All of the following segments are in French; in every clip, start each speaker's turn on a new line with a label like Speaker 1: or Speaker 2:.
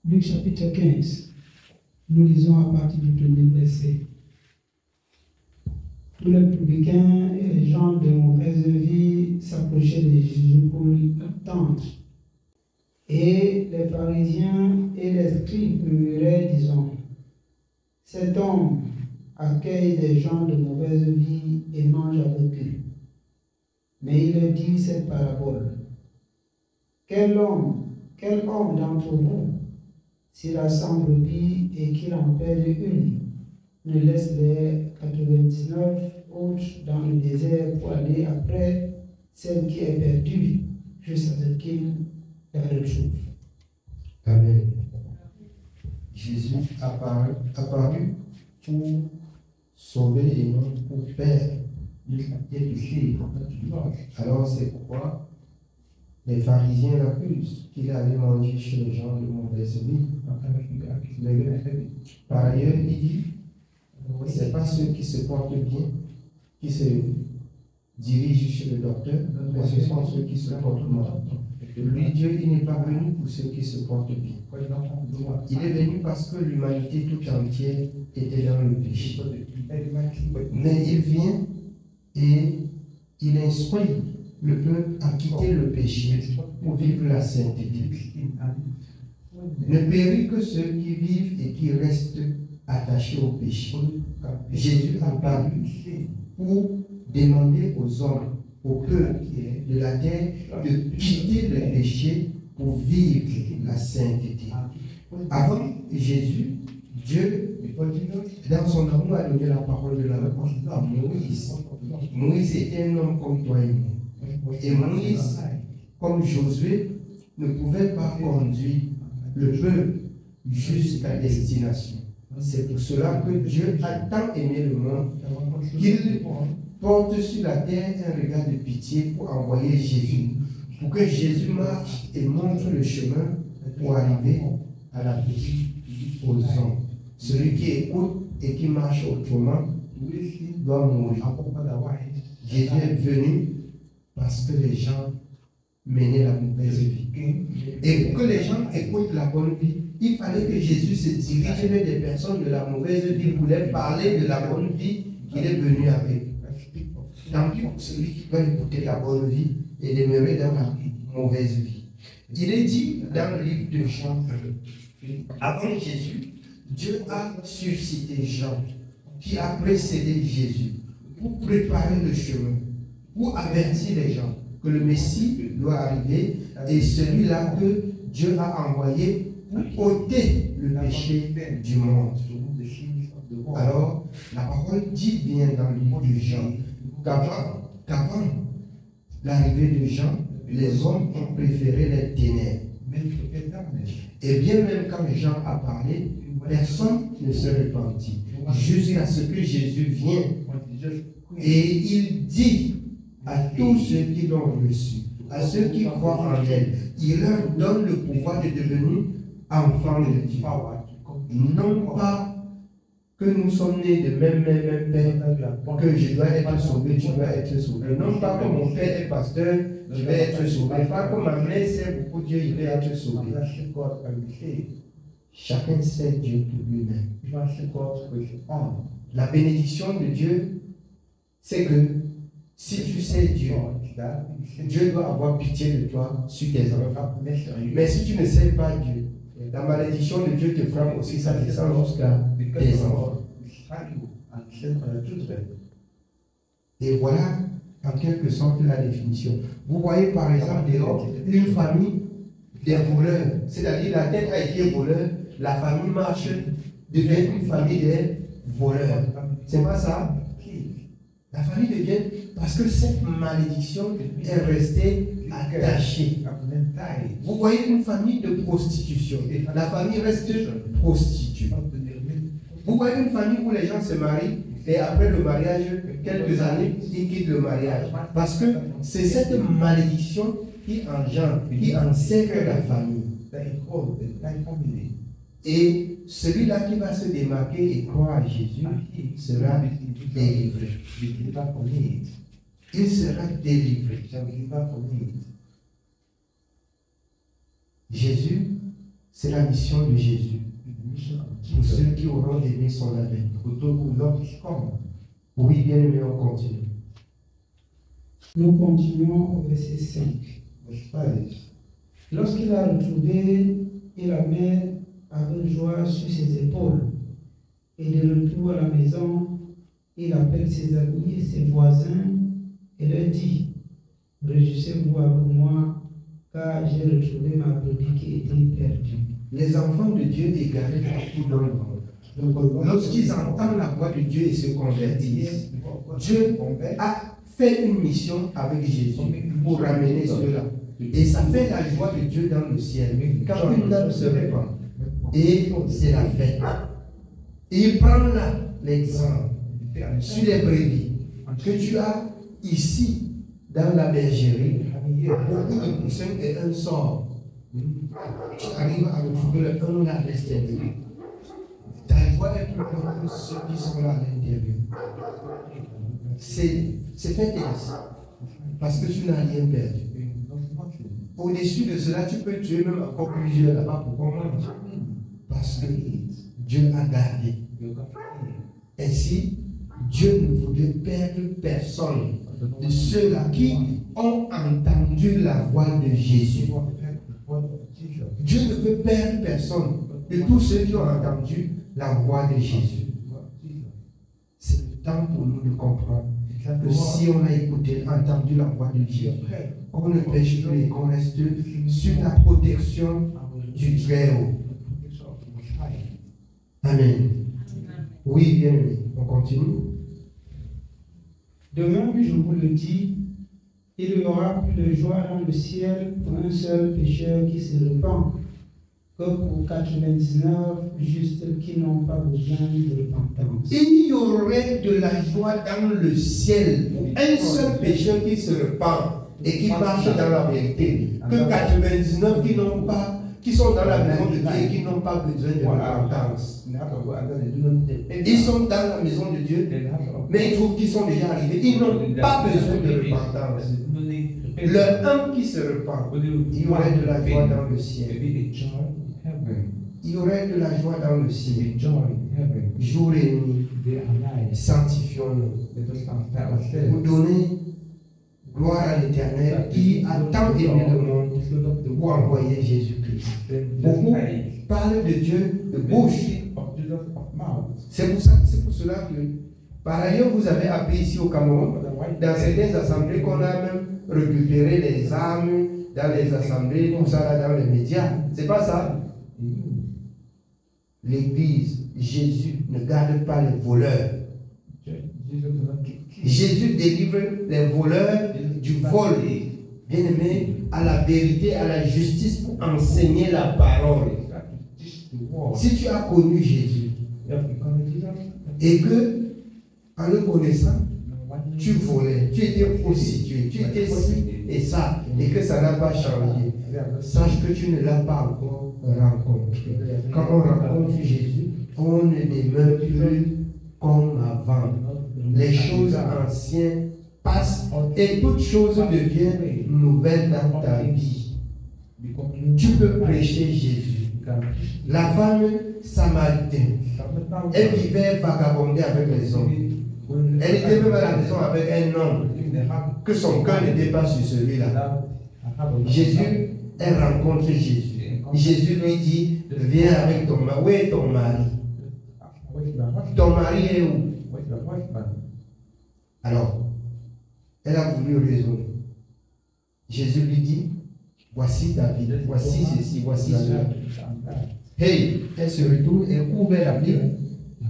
Speaker 1: Luc chapitre 15, nous lisons à partir du premier verset. Tous les publicains et les gens de mauvaise vie s'approchaient de Jésus pour l'entendre. Et les pharisiens et les scribes murmuraient, disant, cet homme accueille des gens de mauvaise vie et mange avec eux. Mais il leur dit cette parabole. Quel homme d'entre vous, s'il a 100 brebis et qu'il en perd une, ne laisse les 99 autres dans le désert pour aller après celle qui est perdue, jusqu'à ce qu'il la retrouve.
Speaker 2: Amen. Jésus apparu pour sauver et non pour perdre. Alors c'est pourquoi les pharisiens l'accusent qu'il allait manger chez les gens de mauvaise vie. Par ailleurs, il dit, ce n'est pas ceux qui se portent bien qui se dirigent chez le docteur, mais ce sont ceux qui se portent mal. Lui, Dieu, il n'est pas venu pour ceux qui se portent bien. Il est venu parce que l'humanité toute entière était dans le péché. Mais il vient et il instruit le peuple à quitter le péché pour vivre la sainteté. Ne périt que ceux qui vivent et qui restent attachés au péché. Jésus a paru pour demander aux hommes, au peuple de la terre, de quitter le péché pour vivre la sainteté. Avant Jésus, Dieu, dans son amour, a donné la parole de la réponse à Moïse. Moïse était un homme comme toi et moi. Et Moïse, comme Josué, ne pouvait pas conduire le peuple jusqu'à destination. C'est pour cela que Dieu a tant aimé le monde qu'il porte sur la terre un regard de pitié pour envoyer Jésus, pour que Jésus marche et montre le chemin pour arriver à la vie aux hommes. Celui qui écoute et qui marche autrement doit mourir. Jésus est venu parce que les gens menaient la mauvaise vie. Et pour que les gens écoutent la bonne vie, il fallait que Jésus se dirige vers des personnes de la mauvaise vie pour leur parler de la bonne vie qu'il est venu avec. Tant pis pour celui qui doit écouter la bonne vie et demeurer dans la mauvaise vie. Il est dit dans le livre de Jean, avant Jésus, Dieu a suscité Jean, qui a précédé Jésus, pour préparer le chemin, pour avertir les gens que le Messie doit arriver et celui-là que Dieu a envoyé pour ôter le péché du monde. Alors, la parole dit bien dans le livre de Jean qu'avant l'arrivée de Jean, les hommes ont préféré les ténèbres. Et bien même quand Jean a parlé, personne ne se repentit. Jusqu'à ce que Jésus vienne. Et il dit à tous ceux qui l'ont reçu, à ceux qui croient en elle, il leur donne le pouvoir de devenir enfants de Dieu. Non pas que nous sommes nés de même père, que je dois être sauvé, tu dois être sauvé. Non pas que mon père est pasteur, je vais être sauvé. Pas que ma mère sait beaucoup Dieu, il va être sauvé. Chacun sait Dieu pour lui-même. La bénédiction de Dieu, c'est que si tu sais Dieu, Dieu doit avoir pitié de toi sur tes enfants. Mais si tu ne sais pas Dieu, la malédiction de Dieu te frappe aussi, ça descend jusqu'à tes enfants. Et voilà, en quelque sorte, la définition. Vous voyez par exemple dehors une famille des voleurs, c'est-à-dire la tête a été voleur, la famille marche, devient une famille des voleurs. C'est pas ça? La famille devient, parce que cette malédiction est restée attachée. Vous voyez une famille de prostitution, la famille reste prostituée. Vous voyez une famille où les gens se marient et après le mariage, quelques années, ils quittent le mariage. Parce que c'est cette malédiction qui engendre, qui encercle la famille. Et celui-là qui va se démarquer et croire à Jésus sera délivré. Il sera délivré. Jésus, C'est la mission de Jésus. Pour ceux qui auront aimé son avènement. Oui, bien aimé, on continue.
Speaker 1: Nous continuons au verset 5. Lorsqu'il a retrouvé, il la met avec joie sur ses épaules. Et de retour à la maison, il appelle ses amis et ses voisins et leur dit: réjouissez-vous avec moi, car j'ai retrouvé ma brebis qui était perdue.
Speaker 2: Les enfants de Dieu égarés partout dans le monde, lorsqu'ils entendent la voix de Dieu et se convertissent, Dieu a fait une mission avec Jésus pour ramener ceux-là. Et ça fait la joie de Dieu dans le ciel. Quand une âme se répand, et c'est la fête. Et il prend là l'exemple sur les brebis que tu as ici dans la bergerie. Beaucoup de poussins et un sort. Tu arrives à retrouver le un à l'extérieur. Ta voix est plus grande que ceux qui sont là à l'intérieur. C'est fait ainsi. Parce que tu n'as rien perdu. Au-dessus de cela, tu peux tuer même encore plusieurs là-bas. Pourquoi? Parce que Dieu a gardé. Ainsi, Dieu ne voulait perdre personne de ceux-là qui ont entendu la voix de Jésus. Dieu ne veut perdre personne de tous ceux qui ont entendu la voix de Jésus. C'est le temps pour nous de comprendre que si on a écouté, entendu la voix de Dieu, qu'on ne pêche plus et qu'on reste sur la protection du Très-Haut. Amen. Oui, bien aimé. On continue.
Speaker 1: De même, je vous le dis, il y aura plus de joie dans le ciel pour un seul pécheur qui se repent que pour 99 justes qui n'ont pas besoin de repentance.
Speaker 2: Il y aurait de la joie dans le ciel pour un seul pécheur qui se repent et qui marche dans la vérité, que 99 qui sont dans la maison de Dieu et qui n'ont pas besoin de repentance. Ils sont dans la maison de Dieu, mais ils trouvent qu'ils sont déjà arrivés. Ils n'ont pas besoin de repentance. Le un qui se repent, il y aurait de la joie dans le ciel. Il y aurait de la joie dans le ciel. Jour et nuit, sanctifions-nous. Vous donnez gloire à l'Éternel qui a tant aimé le monde pour envoyer Jésus-Christ. Beaucoup parlent de Dieu de bouche. C'est pour cela que, par ailleurs, vous avez appris ici au Cameroun, dans certaines assemblées, qu'on a même récupéré les armes dans les assemblées, tout ça là dans les médias. C'est pas ça. L'Église, Jésus ne garde pas les voleurs. Jésus délivre les voleurs du vol, bien aimé, à la vérité, à la justice pour enseigner la parole. Si tu as connu Jésus et que, en le connaissant, tu volais, tu étais prostitué, tu étais ci et ça, et que ça n'a pas changé, sache que tu ne l'as pas encore rencontré. Quand on rencontre Jésus, on ne demeure plus comme avant. Les choses anciennes passent et toutes choses deviennent nouvelles dans ta vie. Tu peux prêcher Jésus. La femme samaritaine, elle vivait vagabonder avec les hommes. Elle était même à la maison avec un homme que son cœur n'était pas sur celui-là. Jésus, elle rencontre Jésus. Jésus lui dit: viens avec ton mari. Où est ton mari? Ton mari est où? Alors, elle a voulu raisonner. Jésus lui dit: voici ta vie, voici ceci, voici cela. Hey, elle se retourne et ouvre la Bible.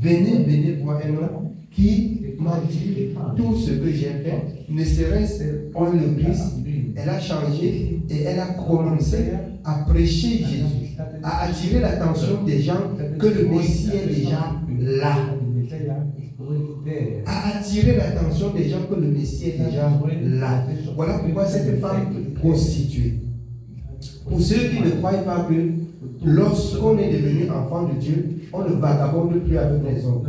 Speaker 2: Venez voir un homme qui m'a dit tout ce que j'ai fait, ne serait-ce en l'église. Elle a changé et elle a commencé à prêcher Jésus, à attirer l'attention des gens que le Messie est déjà là. À attirer l'attention des gens que le Messie est déjà là. Voilà pourquoi cette femme prostituée. Pour ceux qui ne croient pas que lorsqu'on est devenu enfant de Dieu, on ne vagabonde plus avec les hommes.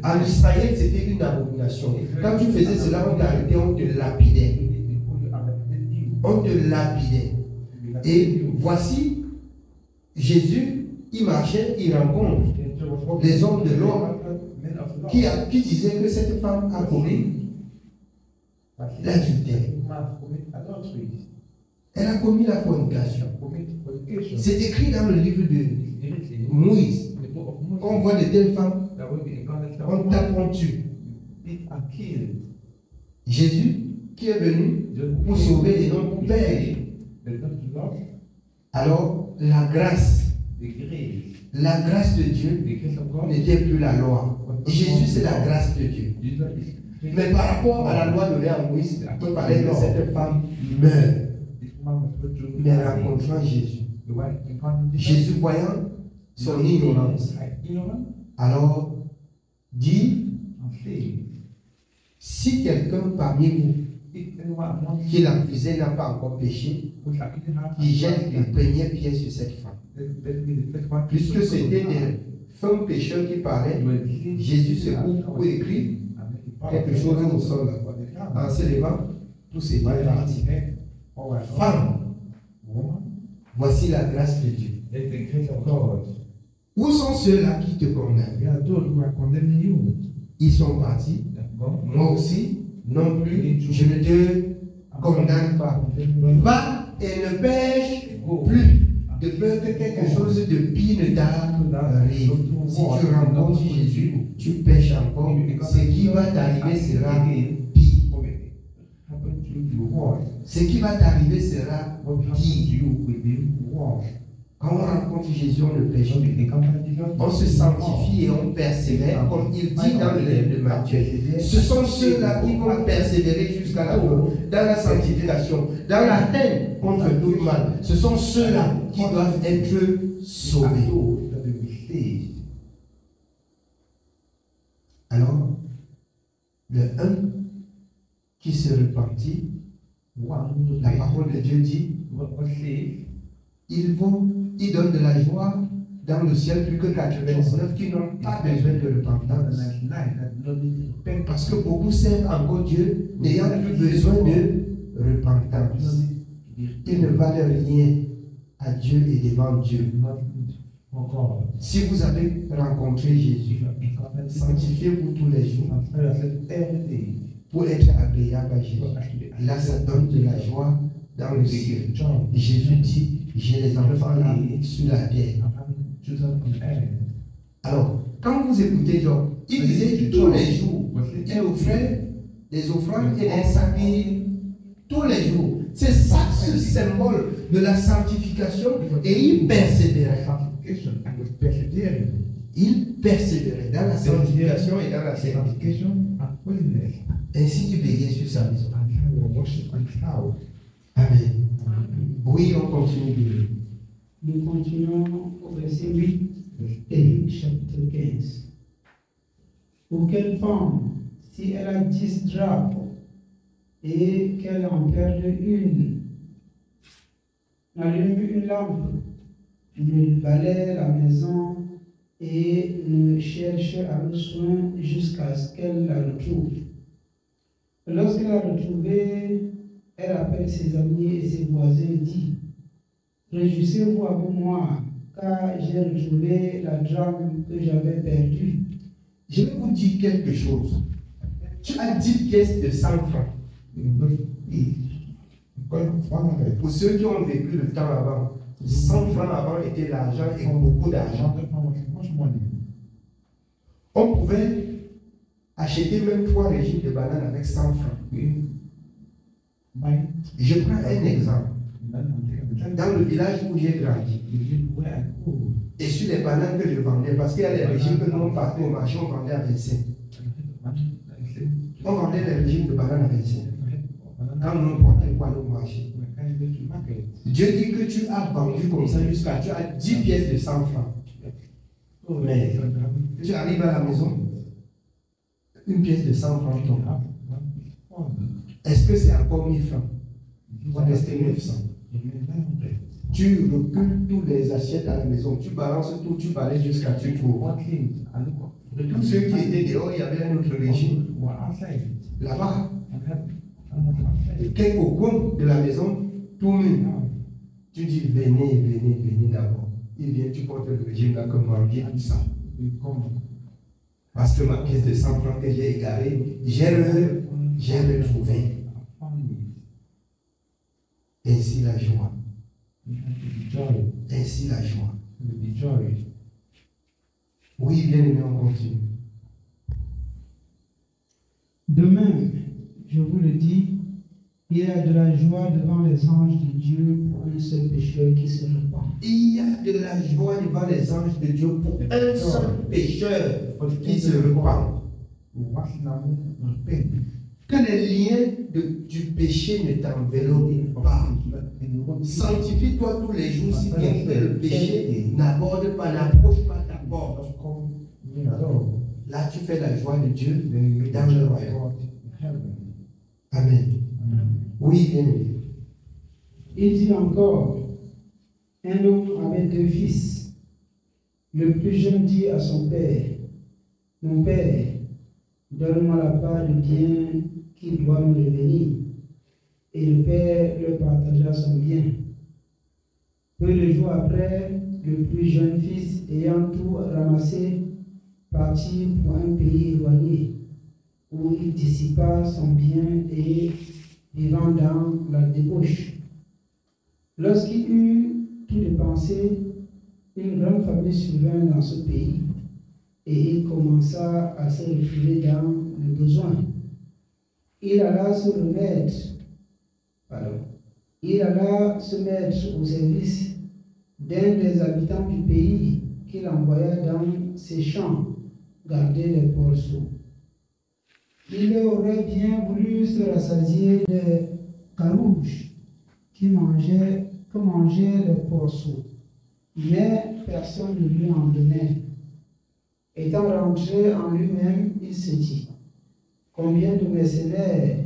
Speaker 2: En Israël, c'était une abomination. Quand tu faisais cela, on t'arrêtait, on te lapidait. On te lapidait. Et voici Jésus, il marchait, il rencontre les hommes de l'ordre qui disaient que cette femme a commis l'adultère. Elle a commis la fornication. C'est écrit dans le livre de Moïse. Quand on voit de telles femmes, on tape, on tue. Jésus, qui est venu pour sauver et non pour perdre. Alors, la grâce de Dieu n'était plus la loi. Jésus, c'est la grâce de Dieu. Mais par rapport à la loi donnée à Moïse, il fallait que cette femme meure. Mais rencontrant Jésus, Jésus voyant son ignorance, alors dit, si quelqu'un parmi vous qui l'accusait n'a pas encore péché, il jette la première pierre sur cette femme. Puisque c'était des femmes pécheurs qui parlaient, Jésus se couvre pour écrire quelque chose au sol. En se levant, tout s'est parti. Femme, voici la grâce de Dieu. Où sont ceux-là qui te condamnent? Ils sont partis. Moi aussi, non plus, je ne te condamne pas. Va et ne pêche plus, de peur que quelque chose de pire ne t'arrive. Si tu rencontres Jésus, tu pêches encore, ce qui va t'arriver sera pire. Ce qui va t'arriver sera pire. Quand on rencontre Jésus, on ne pêche plus. On se sanctifie et on persévère, comme il dit dans le livre de Matthieu. Ce sont ceux-là qui vont persévérer jusqu'à la fin, dans la sanctification, dans la haine contre tout le mal. Ce sont ceux-là qui doivent être sauvés. Alors, le un qui se repentit, la parole de Dieu dit, ils donnent de la joie dans le ciel plus que 99 qui n'ont pas besoin de repentance. Parce que beaucoup servent encore Dieu n'ayant plus besoin de repentance. Ils ne valent rien à Dieu et devant Dieu. Si vous avez rencontré Jésus, sanctifiez-vous tous les jours pour être agréable à Jésus. Là, ça donne de la joie dans le ciel. Jésus dit, j'ai les enfants là sur la terre. Alors, quand vous écoutez Job, il disait tous les jours, il offrait des offrandes et des sacrifices tous les jours. C'est ça, ce symbole de la sanctification, et il persévérait. Il persévérait dans la sanctification et dans la sanctification. Ainsi, il veillait sur sa maison. Amen. Oui, on continue.
Speaker 1: Nous continuons au verset 8 et chapitre 15. Pour quelle femme, si elle a 10 drapes et qu'elle en perd une, n'allume une lampe, ne balaie la maison et ne cherche avec soin jusqu'à ce qu'elle la retrouve. Lorsqu'elle l'a retrouvée, elle appelle ses amis et ses voisins et dit, réjouissez-vous avec moi, car j'ai retrouvé la drame que j'avais perdue.
Speaker 2: Je vais vous dire quelque chose. Tu as 10 pièces de 100 francs. Pour ceux qui ont vécu le temps avant, 100 francs avant était l'argent et beaucoup d'argent. On pouvait acheter même 3 régimes de bananes avec 100 francs. Je prends un exemple. Dans le village où j'ai grandi, et sur les bananes que je vendais, parce qu'il y a des régimes que nous on partait au marché, on vendait à 25. On vendait les régimes de bananes à 25. Quand nous portait quoi au marché. Dieu dit que tu as vendu comme ça jusqu'à tu as 10 pièces de 100 francs. Mais tu arrives à la maison, une pièce de 100 francs tombe. Est-ce que c'est encore 1000 francs? Il va rester 900. Tu recules tous les assiettes à la maison, tu balances tout, tu balayes jusqu'à tu trouves. Tous ceux qui étaient dehors, il y avait un autre régime. Là-bas, quelques coins de la maison, tout le monde. Tu dis venez, venez, venez d'abord. il vient, tu portes le régime là, comme manger tout ça. Parce que ma pièce de 100 francs que j'ai égarée, j'ai retrouvé. Ainsi la joie. Ainsi la joie. Oui, bien aimé, on continue.
Speaker 1: De même, je vous le dis, il y a de la joie devant les anges de Dieu pour un seul pécheur qui se repent.
Speaker 2: Il y a de la joie devant les anges de Dieu pour un seul pécheur qui se repent. Que les liens du péché ne t'enveloppent pas. Sanctifie-toi tous les jours si bien que le péché n'aborde pas, n'approche pas ta porte. Là, tu fais la joie de Dieu dans le royaume. Amen. Oui, bien aimé.
Speaker 1: Il dit encore, un homme avait 2 fils. Le plus jeune dit à son père, mon père, donne-moi la part du bien qui doit me revenir. Et le père leur partagea son bien. Peu de jours après, le plus jeune fils, ayant tout ramassé, partit pour un pays éloigné, où il dissipa son bien et vivant dans la débauche. Lorsqu'il eut tout dépensé, une grande famille survint dans ce pays, et il commença à se retrouver dans le besoin. Il alla se mettre au service d'un des habitants du pays qu'il envoya dans ses champs garder les porceaux. Il aurait bien voulu se rassasier des carouges que mangeaient les porceaux, mais personne ne lui en donnait. Étant rentré en lui-même, il se dit, combien de mercenaires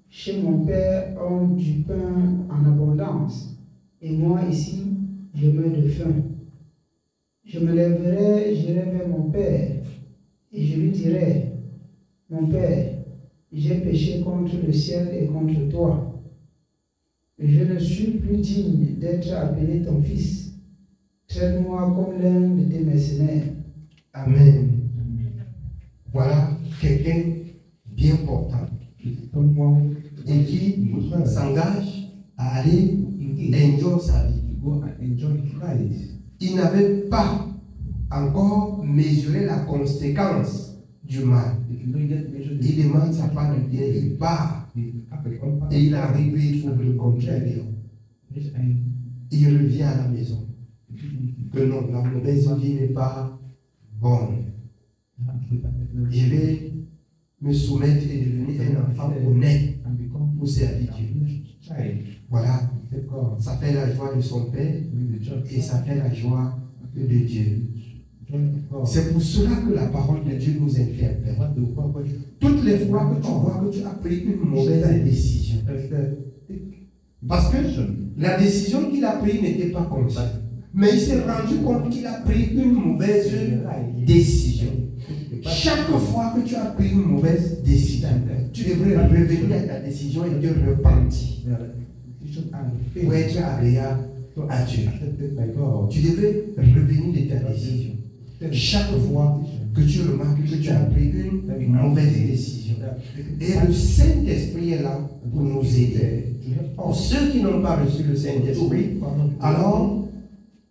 Speaker 1: chez mon père ont du pain en abondance, et moi ici, je meurs de faim. Je me lèverai, j'irai vers mon père, et je lui dirai, mon père, j'ai péché contre le ciel et contre toi. Je ne suis plus digne d'être appelé ton fils. Traite-moi comme l'un de tes mercenaires.
Speaker 2: Amen. Voilà quelqu'un bien portant et qui s'engage à aller enjoy sa vie. Il n'avait pas encore mesuré la conséquence du mal. Il demande sa part de bien, il part et il arrive et il trouve le contraire. Il revient à la maison. Que non, la mauvaise vie n'est pas bonne. Je vais me soumettre et devenir un enfant honnête pour servir Dieu. Voilà, ça fait la joie de son père et ça fait la joie de Dieu. C'est pour cela que la parole de Dieu nous interpelle. Toutes les fois que tu vois que tu as pris une mauvaise décision, parce que la décision qu'il a prise n'était pas consciente, mais il s'est rendu compte qu'il a pris une mauvaise décision. Chaque fois que tu as pris une mauvaise décision, tu devrais revenir à ta décision et te repentir pour être agréable à Dieu. Tu devrais revenir de ta décision. Chaque fois que tu remarques que tu as pris une mauvaise décision. Et le Saint-Esprit est là pour nous aider. Pour ceux qui n'ont pas reçu le Saint-Esprit, alors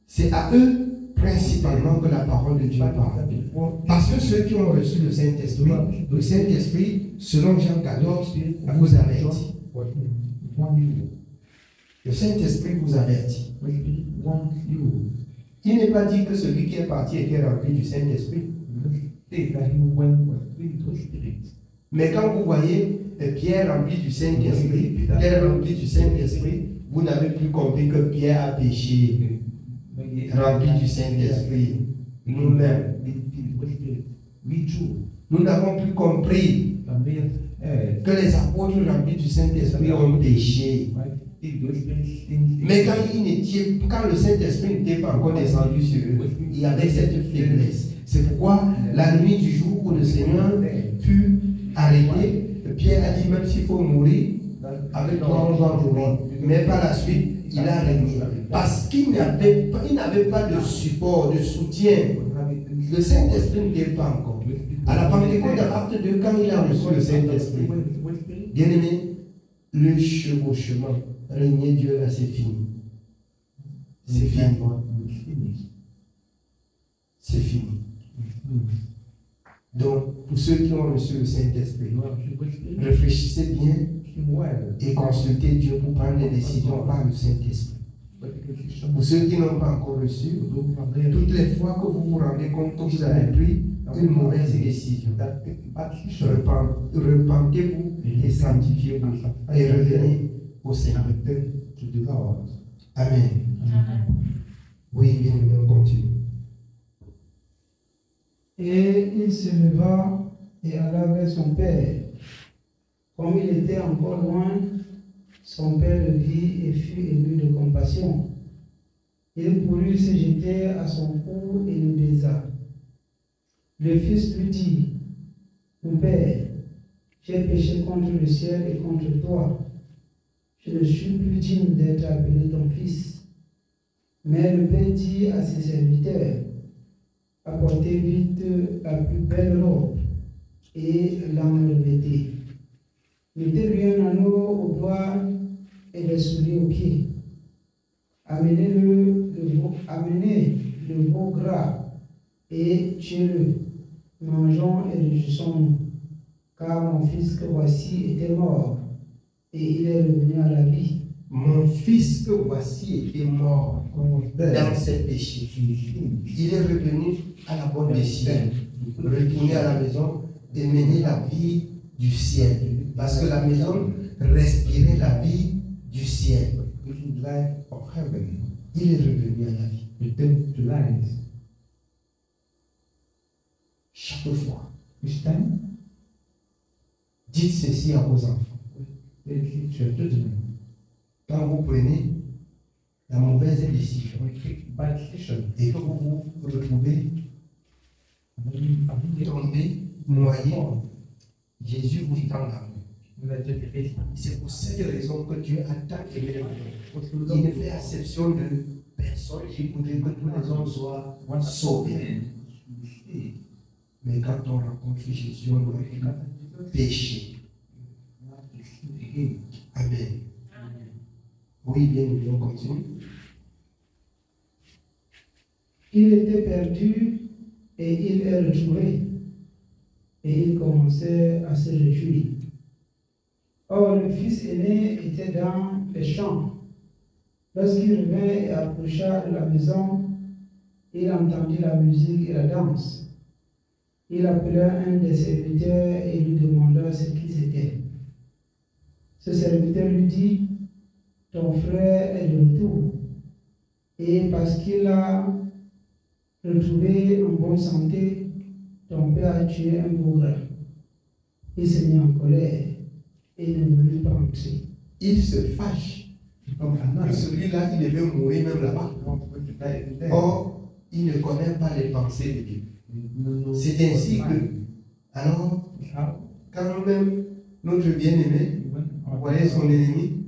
Speaker 2: c'est à eux principalement que la parole de Dieu parle. Parce que ceux qui ont reçu le Saint-Esprit, selon Jean 14, vous avertit. Le Saint-Esprit vous avertit. Il n'est pas dit que celui qui est parti était rempli du Saint-Esprit. Mais quand vous voyez Pierre rempli du Saint-Esprit, Pierre rempli du Saint-Esprit, vous n'avez plus compris que Pierre a péché, rempli du Saint-Esprit. Nous-mêmes, nous n'avons plus compris que les apôtres remplis du Saint-Esprit ont péché. Mais quand le Saint-Esprit n'était pas encore descendu sur eux, il y avait cette faiblesse. C'est pourquoi la nuit du jour où le Seigneur fut arrêté, Pierre a dit même s'il faut mourir, avec toi on va mourir. Mais par la suite, il a régné. Parce qu'il n'avait pas de support, de soutien. Le Saint-Esprit n'était pas encore. À la Pentecôte, à Acte 2, quand il a reçu le Saint-Esprit, bien aimé, le chevauchement, régner Dieu là, c'est fini. C'est fini. C'est fini. Donc, pour ceux qui ont reçu le Saint-Esprit, réfléchissez bien et consultez Dieu pour prendre des décisions par le Saint-Esprit. Pour ceux qui n'ont pas encore reçu, toutes les fois que vous vous rendez compte que vous avez pris une mauvaise décision, repentez-vous et sanctifiez-vous et revenez au Seigneur. Amen. Oui, bien, on continue.
Speaker 1: Et il se leva et alla vers son père. Comme il était encore loin, son père le vit et fut ému de compassion. Il courut se jeter à son cou et le baisa. Le fils lui dit, mon père, j'ai péché contre le ciel et contre toi. Je ne suis plus digne d'être appelé ton fils. Mais le père dit à ses serviteurs, apportez vite la plus belle robe et l'en revêtez. Mettez-lui un anneau au doigt et les souliers aux pieds. Amenez le veau gras et tuez-le. Mangeons et réjouissons-nous, car mon fils que voici était mort et il est revenu à la vie.
Speaker 2: Mon fils que voici était mort dans ses péchés. Il est revenu à la bonne décision, retourner à la maison et mener la vie du ciel. Parce que la maison respirait la vie du ciel. Il est revenu à la vie. Chaque fois, dites ceci à vos enfants. Quand vous prenez la mauvaise décision et que vous vous retrouvez tombé, noyé, Jésus vous tend la main. C'est pour cette raison que Dieu a tant aimé le monde. Il ne fait exception de personne. Il voudrait que tous les hommes soient sauvés. Mais quand on rencontre Jésus, on doit pécher. Amen. Oui, bien, on continue.
Speaker 1: Il était perdu et il est retrouvé. Et il commençait à se réjouir. Or, le fils aîné était dans les champs. Lorsqu'il revint et approcha de la maison, il entendit la musique et la danse. Il appela un des serviteurs et lui demanda ce qui c'était. Ce serviteur lui dit, ton frère est de retour. Et parce qu'il a retrouvé en bonne santé, ton père a tué un veau gras. Il s'est mis en colère et ne voulut pas entrer.
Speaker 2: Il se fâche. Celui-là, il devait mourir même là-bas. Or, il ne connaît pas les pensées de Dieu. C'est ainsi que, alors, quand même notre bien-aimé voyait son ennemi,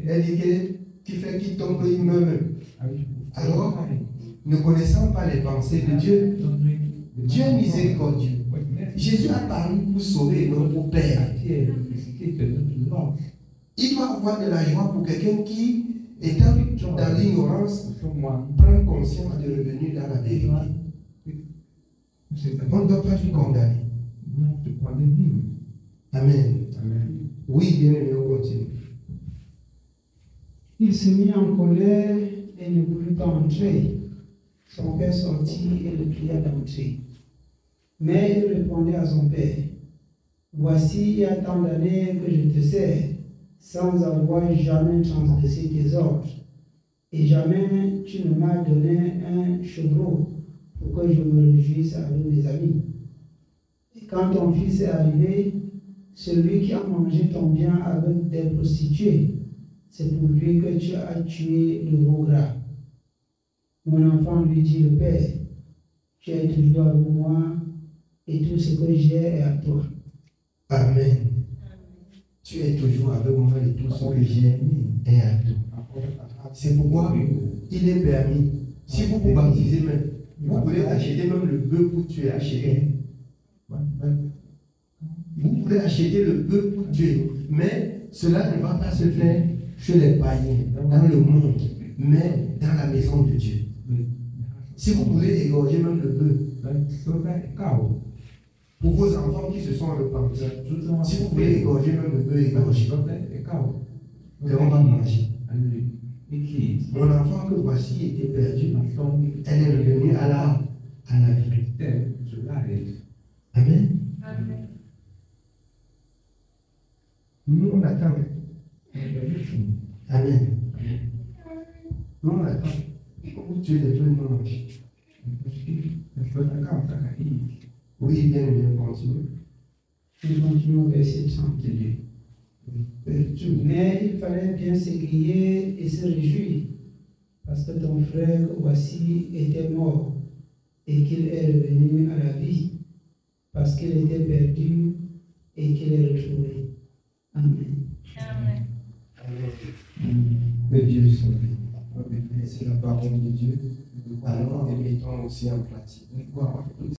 Speaker 2: elle dit que qui fait qu'il tombe, il meurt. Alors, ne connaissant pas les pensées de Dieu, Dieu est miséricordieux. Jésus a paru pour sauver et non pour perdre. Il doit avoir de la joie pour quelqu'un qui, étant dans l'ignorance, prend conscience de revenir dans la vérité. On ne doit pas lui condamner. Amen. Oui, bien aimé, on continue.
Speaker 1: Il se mit en colère et ne voulut pas entrer. Son père sortit et le pria d'entrer. Mais il répondait à son père, voici il y a tant d'années que je te sers, sans avoir jamais transgressé tes ordres. Et jamais tu ne m'as donné un chevreau pour que je me réjouisse avec mes amis. Et quand ton fils est arrivé, celui qui a mangé ton bien avec des prostituées, c'est pour lui que tu as tué le veau gras. Mon enfant lui dit le père, tu es toujours avec moi et tout ce que j'ai est à toi.
Speaker 2: Amen. Tu es toujours avec moi et tout ce que j'ai est à toi. C'est pourquoi il est permis. Si vous vous baptisez même, vous voulez acheter même le bœuf pour tuer, acheter. Vous pouvez acheter le bœuf pour tuer, mais cela ne va pas se faire chez les païens, dans le monde, mais dans la maison de Dieu. Si vous voulez égorger même le bœuf, pour vos enfants qui se sont repentis, si vous voulez égorger même le bœuf, égorgez. Et on va manger. Mon enfant que voici était perdu, elle est revenue à la vie. Amen. Nous on attend. Amen. Nous on attend. Où tu es les deux non. Oui, bien, continue.
Speaker 1: Je continue au verset 30. Mais il fallait bien s'écrier et se réjouir, parce que ton frère, voici, était mort, et qu'il est revenu à la vie, parce qu'il était perdu et qu'il est retrouvé. Amen.
Speaker 3: Amen.
Speaker 2: Que Dieu soit béni. C'est la parole de Dieu. Alors, mettons aussi en pratique.